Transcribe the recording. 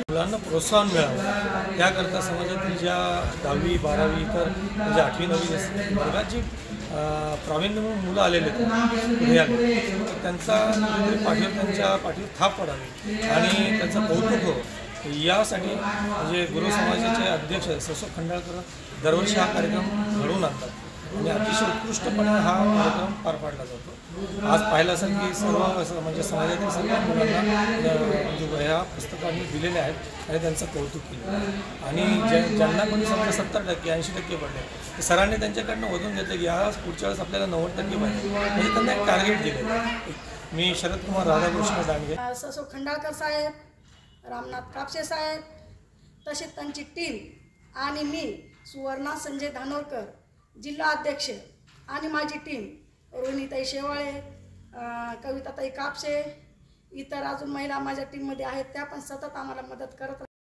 मुलांना प्रोत्साहन मिळावं याकरता समाजातील ज्या 10वी 12वी तर म्हणजे 8वी 9वी वर्गात जी प्रावीण्य मुलं आलेले पुढे आले त्यांचा त्यांच्या पाठीवर थाप पडावी आणि त्यांचं कौतुक हो यासाठी म्हणजे गुरु समाजाचे अध्यक्ष ससो खंडाळकर दरवर्षी हा कार्यक्रम घडवून आणतात आणि अतिशय उत्कृष्टपणे हा कार्यक्रम पार पाडला जातो। आज पाहिलं असेल की सर्व म्हणजे समाजातील सर्व मुलांना म्हणजे ह्या पुस्तकांनी दिलेले आहेत आणि त्यांचं कौतुक केलं आणि ज्यांना कोणी समजा 70% 80% पडले तर सरांनी त्यांच्याकडनं वधून घेतलं की या पुढच्या वेळेस आपल्याला 90% पाहिजे म्हणजे त्यांना एक टार्गेट दिलेलं। मी शरद कुमार राधाकृष्ण दांडगे, ससो खंडाळकर साहेब, रामनाथ कापसे साहेब, तसेच त्यांची टीम आणि मी सुवर्णा संजय धानोरकर जिल्हा अध्यक्ष आणि माझी टीम रोहिणीताई शेवाळे, कविताताई कापसे, इतर अजून महिला माझ्या टीममध्ये आहेत त्या पण सतत आम्हाला मदत करत